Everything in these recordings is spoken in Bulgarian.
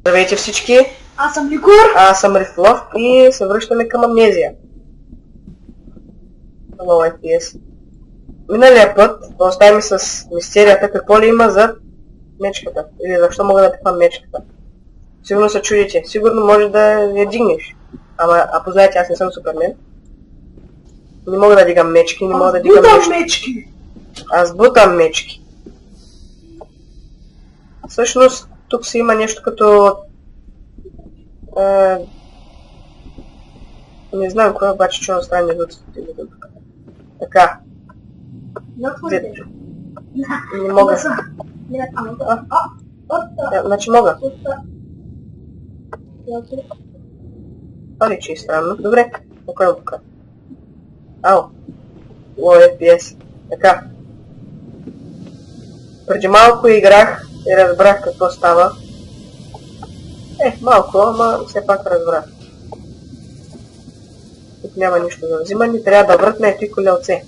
Здравейте всички! Аз съм Ликур. Аз съм Рифлов и се връщаме към Амнезия. Hello, FPS. Миналия път оставим с мистерията какво ли има за мечката. Или защо мога да пипам мечката. Сигурно се чудите. Сигурно може да я дигнеш. Ама познайте, аз не съм Супермен. Не мога да дигам мечки, не мога да дигам мечки. Аз бутам мечки. Всъщност, тук си има нещо като... не знам кое, обаче че остане между тук. Така. Не мога. Значи мога. Това ли че е странно? Добре. Покажа тук. Ау. Лоу FPS. Така. Преди малко играх и разбрах какво става. Малко, ама все пак разбрах. Тук няма нищо за взимане, трябва да въртне ето и колелце.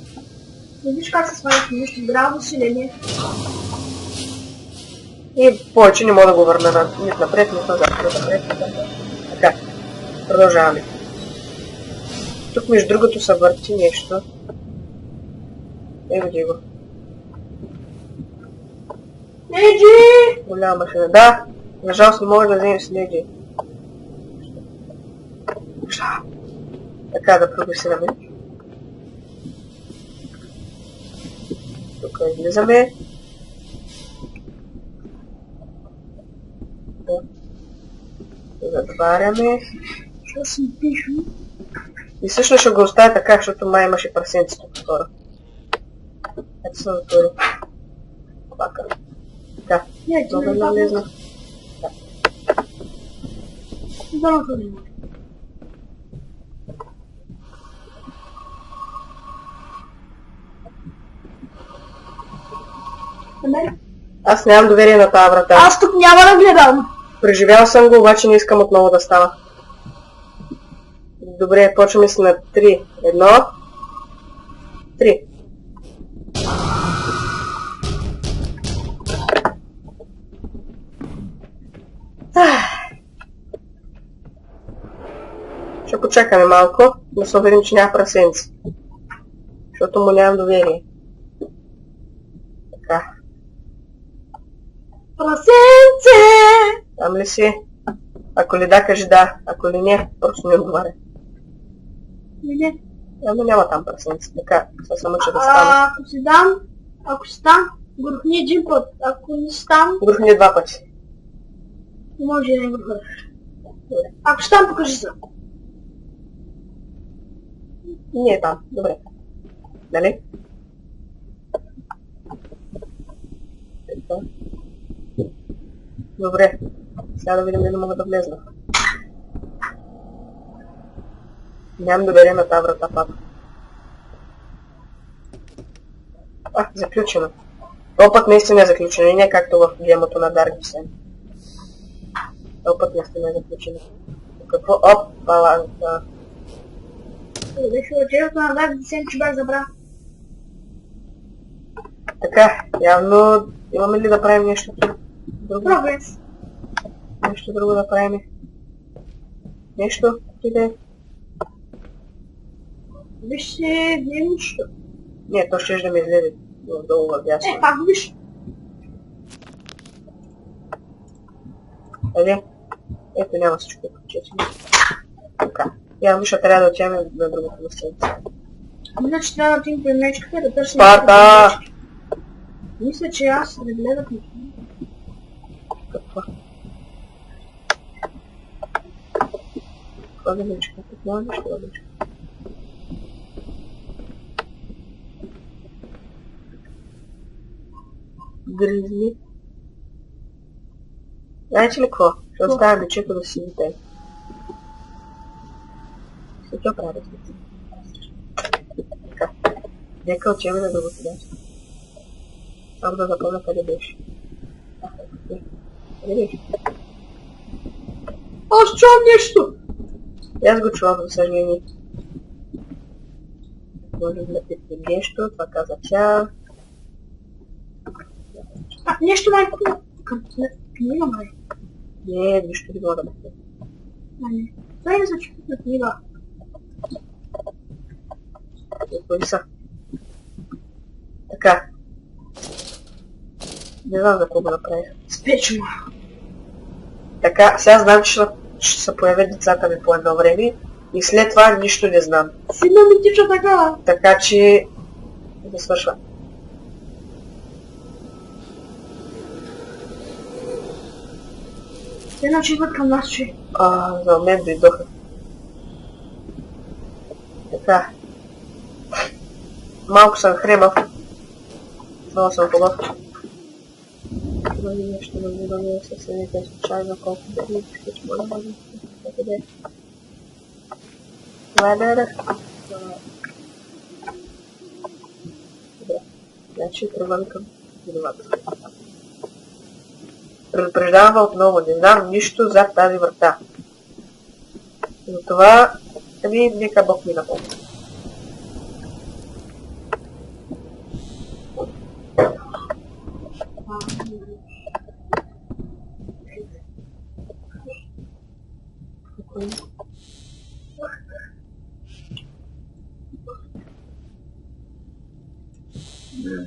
Не виж как се сваляш нещо здраво си, или не? И повече не мога да го върна нито напред, нито назад. Така, продължаваме. Тук между другото се върти нещо. Его го. Леди! Голяма машина. Да, на жалост не мога да вземем с леди. Така да прогресираме. Тук излизаме. Затваряме. Ще си пишу. И всъщност ще го оставя така, защото май имаше прасенци тук втора. Ето се затвори. Пака. Така. Много налезна. Да, не може. Аз нямам доверие на тази врата. Аз тук няма да гледам. Преживял съм го, обаче не искам отново да става. Добре, почваме с на 3. 1. 3. Ще почакаме малко, да се уверим, че няма прасенци. Защото му нямам доверие. Така. Прасенце! Там ли си? Ако ли да, кажи да. Ако ли не, просто не отговаря. Не. Ама няма там прасенци. Така, сега се мъча да стана. Ако си там, грохни един път. Ако не си там... Грохни 2 пъти. Не може да не грохнеш. Ако си там, покажи се. Не е там. Добре. Дали? Добре. Сега да видим дали мога да влезна. Нямам доверие на тази врата пак. Заключено. Това път наистина е заключено. И не както в гемото на Dark Descent. Това път наистина е заключено. Какво? Баланса. Беше отчерето на Dark Descent, че бях забрал. Така, явно имаме ли да правим нещо друго? Прогрес. Нещо друго да правим. Нещо? Иде. Виж се, не е нищо. Не, то ще да ме излезе долу в дясно. Пак виж. Айде. Ето няма всичко да прочетим. Така. Явно ще трябва да отиваме на другото местенце. Значи трябва да отидем при мечката да търсим... Спарта! Мисля, че аз не гледах нищо. Какво? Какво да мечка? Какво нещо да мечка? Гризли. Знаете ли какво? Ще оставя мечето да си вите. Какво правя с мечето? Така. Нека отиваме на другото място. Само да запомня къде беше. Къде беше? Аз чувам нещо! И аз го чувам, за съжаление. Може да пипнем нещо, това каза тя. Нещо майко. Не май. Не, нищо не мога да бъде. Това е за чупна книга. Кои са? Така. Не знам за какво го направих. Спечно. Така, сега знам, че ще се появят децата ми по едно време и след това нищо не знам. Сигна ми тича така. Така че... да свършва. Те начиват към нас, че... За мен дойдоха. Така. Малко съм хремав. Много съм хубав. Нещо да видаме със съдите случайно колко дали ще моля да къде. Това е да. Добре. Значи тръгвам към виновата. Предупреждавам отново, не знам нищо за тази врата. Затова нека Бог ми напомня.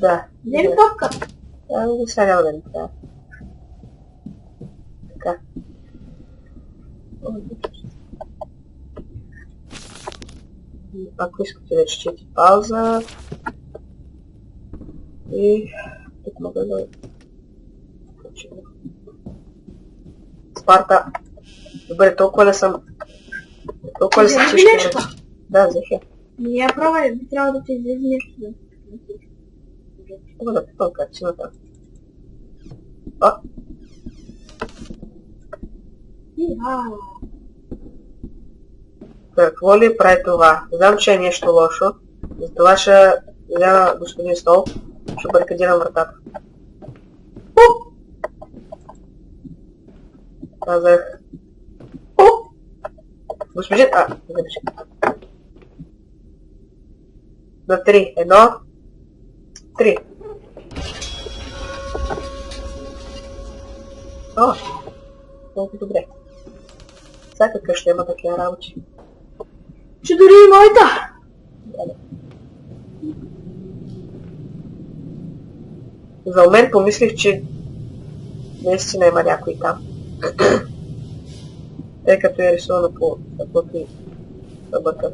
Да. Не ли топка? Ами сега да не трябва. Така. Ако искате да четете пауза. И тук мога да... Спарта. Добре, толкова ли съм... Толкова ли съм чешки? Да, взех. Не я правя, би трябва да ти излезе нещо. Мога да пипам картината. Какво ли прави това? Знам, че е нещо лошо. Затова ще взема господин Стол. Ще барикадирам вратата. Казах. Господин... забежи. На 3. 1. 3. Много добре. Всяка къща има такива работи. Че дори и моята! За момент помислих, че наистина има някой там. Тъй като е рисувано по каквото и събърках.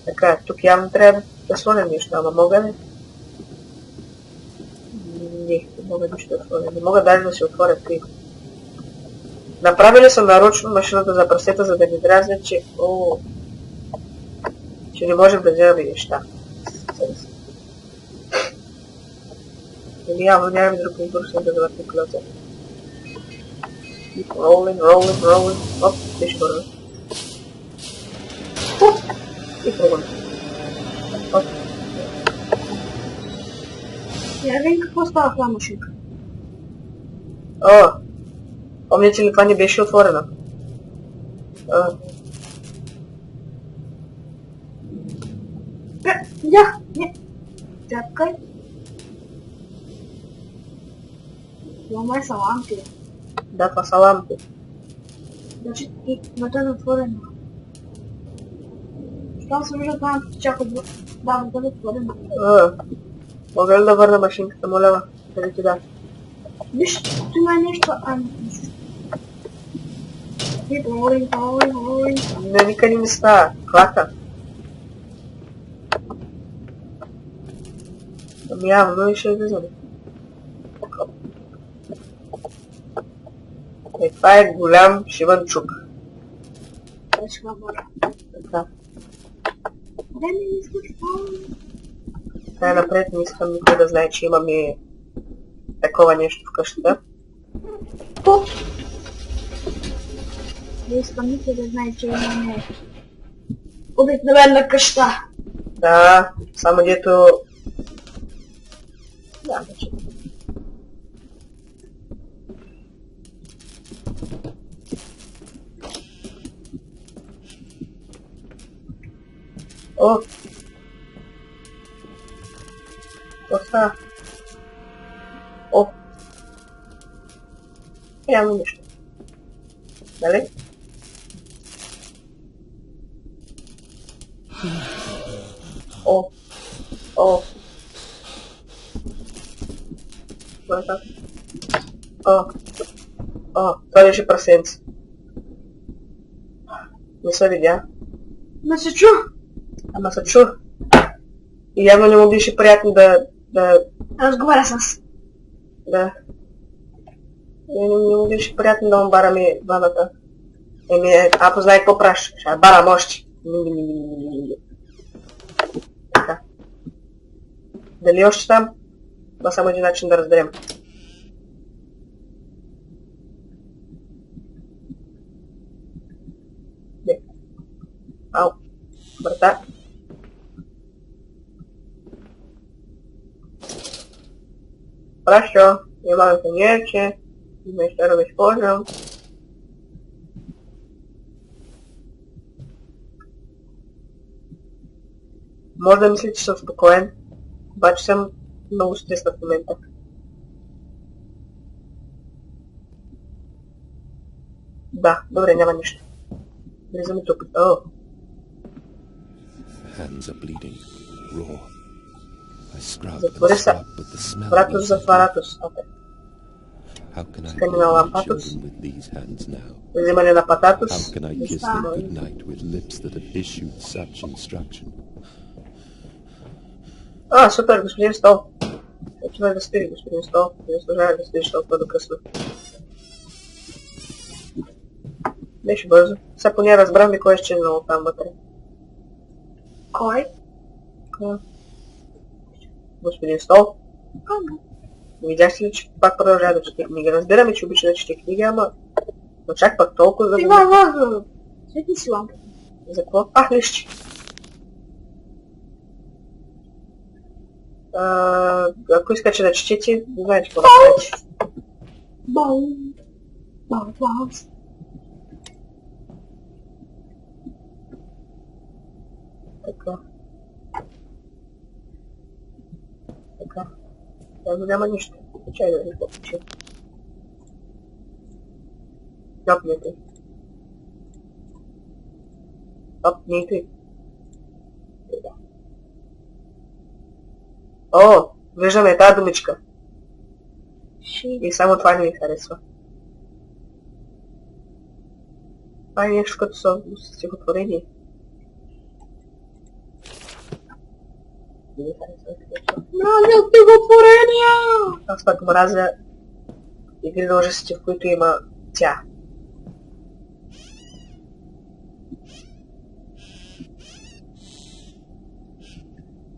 Така, тук явно трябва да слоня нещо, ама мога ли? Не мога нищо да слоня. Не мога даже да си отворя три. Направили съм нарочно машината за пръстета, за да ни дразня, че... че не можем да вземаме неща. Или явно нямаме друг избор, съм да завъртим клёца. Keep rolling, rolling, rolling. Оп, беше бързо. И пробвам. Оп. Я видим какво става в тази машинка. Помните ли, това не беше отворено? Не. Чакай. Това е саламки. Да, това са лампи. Значи и вътре е отворено. Щом се вижда това, чака да бъде отворено. Мога ли да върна машинката, моля? Къде ти да? Виж, тук има нещо, Не, никъде не става. Клака. Ами явно и ще влизаме. Това е голям шиван чук. Така. Най-напред не искам никой да знае, че имаме такова нещо в къщата. Не искам никой да знае, че имаме обикновена къща. Да, само дето... Да, вече. Какво става? Явно нищо. Нали? О! О! Това е така. О! О! Това беше прасенце. Не се видя. Не се чу. Ама се чу. И явно не му беше приятно да Разговаря с. Да. Не му беше приятно да му бараме двамата. Ако знае какво праш, ще барам още. Така. Дали още там? Това само един начин да разберем. Не. Ау. Брата. Хорошо. Немало коньяче. Мы еще раз используем. Можно мислить, че съм спокоен. Обаче съм много стреснат в момента. Да, добре, няма нищо. Влизаме тук. О! Hands are bleeding, raw. I scrub Затвори and се. scrub, but the smell Вратус leaves за something. вратус. Окей. How can I Скани hold на my лампатус. children with these hands now? Взимане на пататус. How can I kiss them goodnight with lips that have issued such instruction? А, супер, господин Стол. Починай да спири, господин Стол. Не заслужава да спириш толкова до късно. Беше бързо. Сега поне разбрам ли кой е изчезнал там вътре. Кой? Господин Стол. Видяхте ли, че пак продължава да чете книги? Разбираме, че обича да чете книги, ама... Но чак пак толкова да... Това е важно. Светни си лампата. За какво? Ах, лищи. Ако искате да четете, знаете какво да правите. Бау. Бау, бау. Така. Така. Явно няма нищо. Чай да ви попича. Топнете. Топнете. Така. О! Виждаме тази думичка. И само това не ми харесва. Това е нещо като стихотворение. Не ми харесва. Мразя стихотворения! Аз пък мразя игри на ужасите, в които има тя.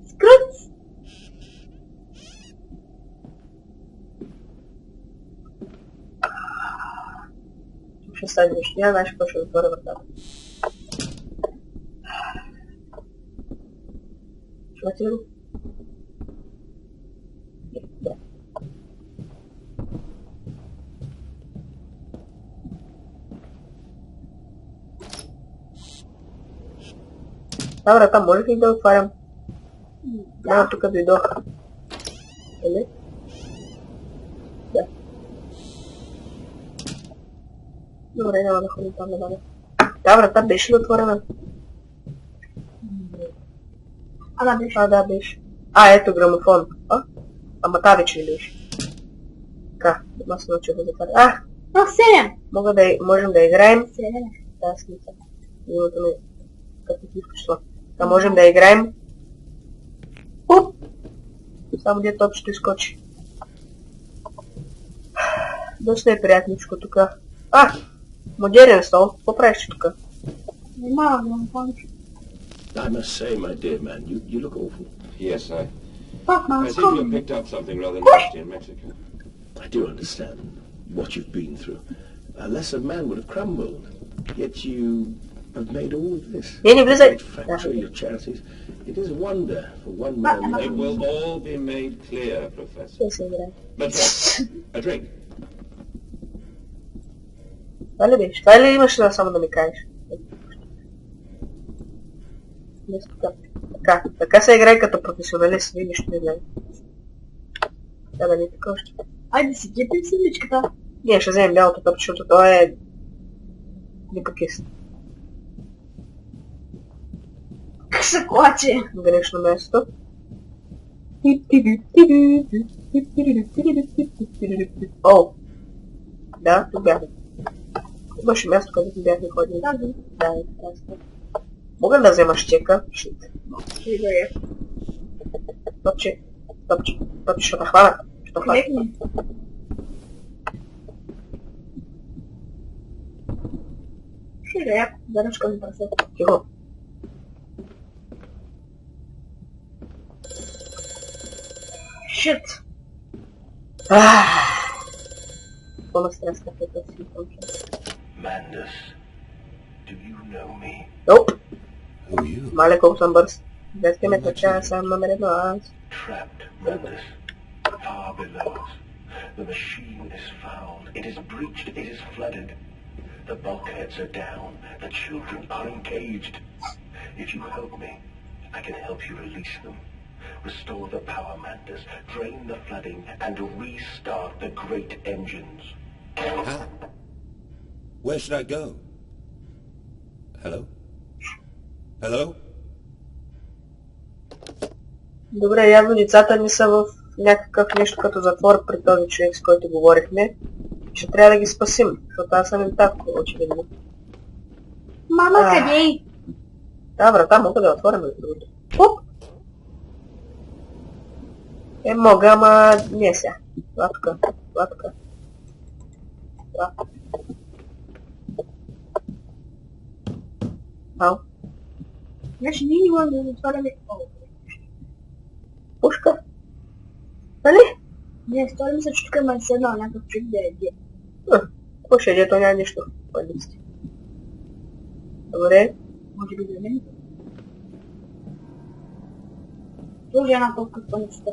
Скръц! Ще стане нещо. Няма знаеш какво ще отворя вратата. Чувате ли го? Да. Та врата може ли да отварям? Няма, тук дойдох. Нали? Да. Добре, няма да ходим там набавя. Та врата беше ли отворена? Да, беше. Да, беше. Ето грамофон. Ама та вече не беше. Така, аз се научих да затваря. 7! Можем да играем. 7. Да, смисъл. Името ми като ти включва. Да можем да играем. Оп! Само дето общо изкочи. Доста е приятничко тук. Модерен стол. Какво правиш тук? Нема грамофонче. I must say, my dear man, you look awful. Yes, Пак I ма, seem to have скромно. picked up something rather nasty in Mexico. I do understand what you've been through. A lesser man would have crumbled. Yet you have made all of this. Не влизай. Your factory, your charities. It is a wonder for one man. It will all be made clear, Professor. Ще се играе. But a drink. Това ли беше? Това ли имаш да само да ми кажеш? Така се играе като професионалист, вие нищо не знае. Да, да не така още. Айде си, гепим си личката. Не, ще вземем бялото топче, защото това е... Никакъв Как се клаче? грешно место. О! Да, тук бяхме. Имаше място, където бяхме ходили. Да, Да, е прекрасно. Мога да взема щека? Шит. Топче. Топче. Топче, ще те хвана. Ще те хвана. Клекни. Ще да я заръчка ми прасе. Тихо. Шит. Какво стрес, като си топче? Mandus, do you know me? Nope. Who are you? Мале, колко съм бърз. Днес ме тъча, съм номер едно, аз. Trapped, Mandus. Far below us. The machine is fouled. It is breached. It is flooded. The bulkheads are down. The children are engaged. If you help me, I can help you release them. Restore the power, Mandus. Drain the flooding and restart the great engines. How? Where should I go? Hello? Hello? Добре, явно децата ни са в някакъв нещо като затвор при този човек, с който говорихме. Ще трябва да ги спасим, защото аз съм им татко, очевидно. Мама, къде е? Да, врата мога да я отворя между другото. Оп! Мога, ама не сега. Това тук. Това тук. Това. Ау. Значи ние не можем да затваряме. Пушка. Нали? Не, стори ми се, че тук има седнал някакъв човек да яде. Какво ще яде, то няма нищо. Пълници. Добре. Може би да не. Тоже една толкова пълницата.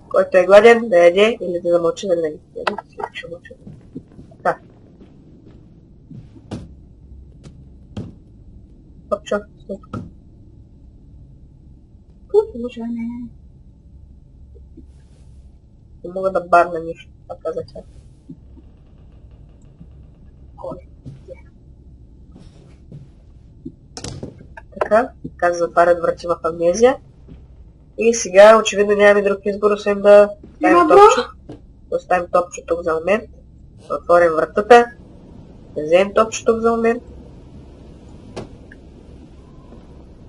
Който е гладен, да яде или да замълчи да не яде. Ще мълча. Да. Топчо, стой тук. Слушане. Не мога да барна нищо, това каза тя. Кой? Така се затварят врати в амнезия. И сега очевидно нямаме друг избор, освен да оставим топчо. Да оставим топчо тук за момент. Да отворим вратата. Да вземем топчо тук за момент.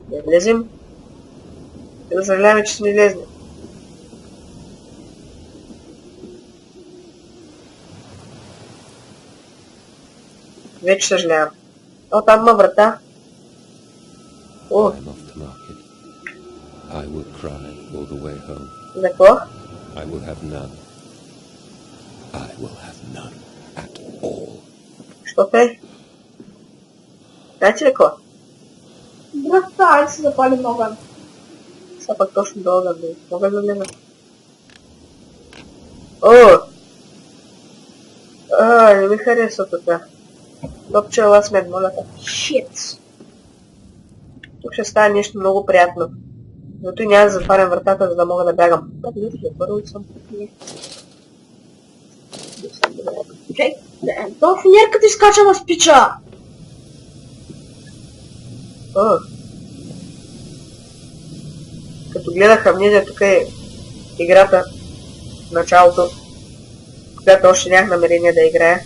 Да влезем. И да съжаляваме, че сме влезли. Вече съжалявам. О, там има врата. О, I'm off to market. I will cry all the way home. за какво? I will have none. I will have none at all. Що те? Знаете ли какво? Брата, айде се запалим огън. Сега пък точно до огън, бе. Мога да влеза. О! Не ми харесва така. Топче, ела с мен, моля те. Шит. Тук ще стане нещо много приятно. Зато и няма да затварям вратата, за да мога да бягам. Да, видите ли, първо съм. Чай, то финерката изкача в спича. О! Като гледах амнезия, тук е играта в началото, която още нямах намерение да играя.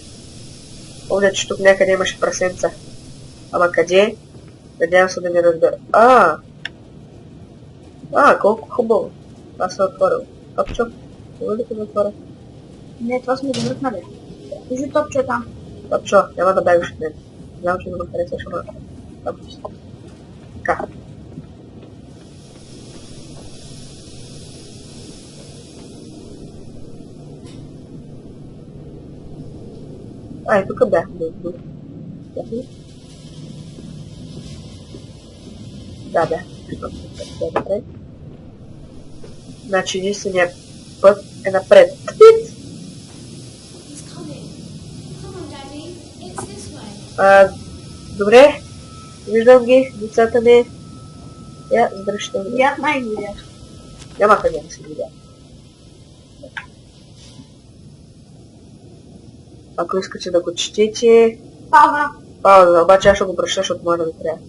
Помня, че тук някъде имаше прасенца. Ама къде? Надявам се да не разбера. Колко хубаво. Аз съм отворил. Топчо, мога ли да отворя? Не, това сме го въртнали. Вижи топче там. Топчо, няма да бягаш от мен. Знам, че не го харесваш, ама... Топчо. Така. И тук бях. Да, бях. Добре. Значи единственият път е напред. He's coming. Come on, Daddy. It's this way. Добре. Виждам ги, децата ми. Я, здръщам ги. Бях най-видях. Няма къде да се видя. Ако искате да го четете, Пауза. обаче аз ще го прочета, защото може да трябва.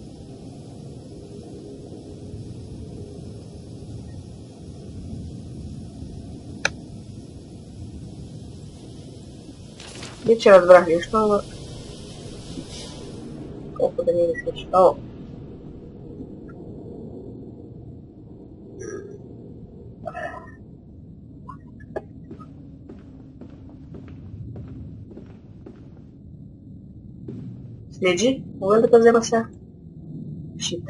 Не че разбрах нещо, но... Колко да не ми случи. О! Следи, мога да взема сега? Шит.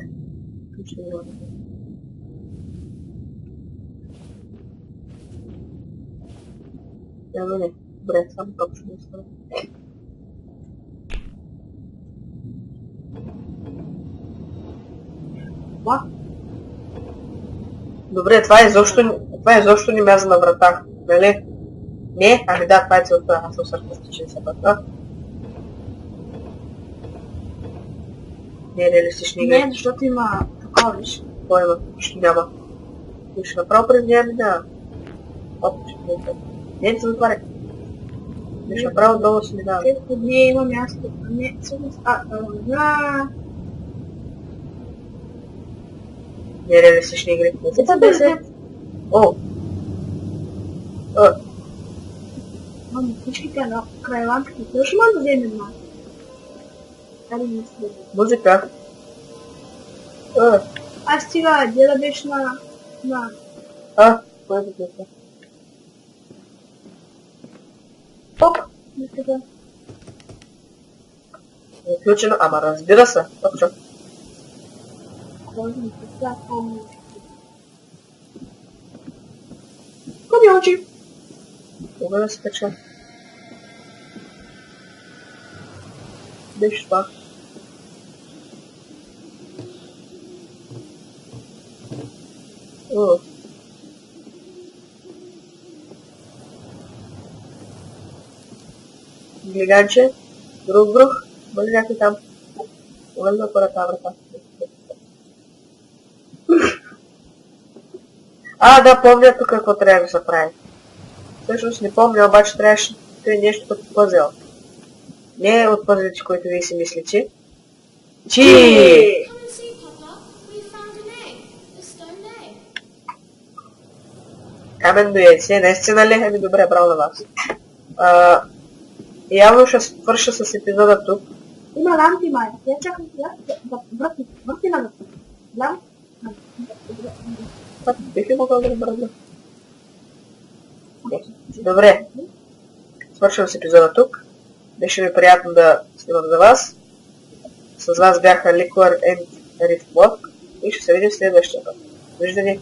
Не. Добре, само точно не става. Добре, това изобщо не мяза на врата, нали? Не? Ами да, това е целта, аз съм саркастичен все пак, да? Не е реалистични игри. Не, защото има такова, виж. Кой има? Нищо няма. Ще направо през нея ми няма. Оп, не се затваря. Ще направо долу си ми дава. Под нея има място. Не, всъщност, Не е реалистични игри. Не се бъде. О! Мамо, всичките на край лампите, също може да вземе една. Дали не следва. Музика. Аз стига, деда беше на... Кой е музика? Оп! Е включено, ама разбира се. Точно. Кой ми представя, помня. Кой очи? Кога да се кача? Беше това. Глиганче, друг, бъде някой там. Уведем да отворя тази врата. Да, помня тук какво трябва да се прави. Всъщност не помня, обаче трябваше да е нещо като пъзел. Не от пъзелите, които вие си мислите. Чи! Come and see, Papa. We found an egg. A stone egg. Каменно яйце, наистина ли? Ами добре, браво на вас. Явно ще свърша с епизода тук. Има лампи, май. Я чакам сега върти на върти. Лампи? Бих ли могъл да разбера? Добре. Свършвам с епизода тук. Беше ми приятно да снимам за вас. С вас бяха Liquor and Rift Block и ще се видим в следващия път. Виждане!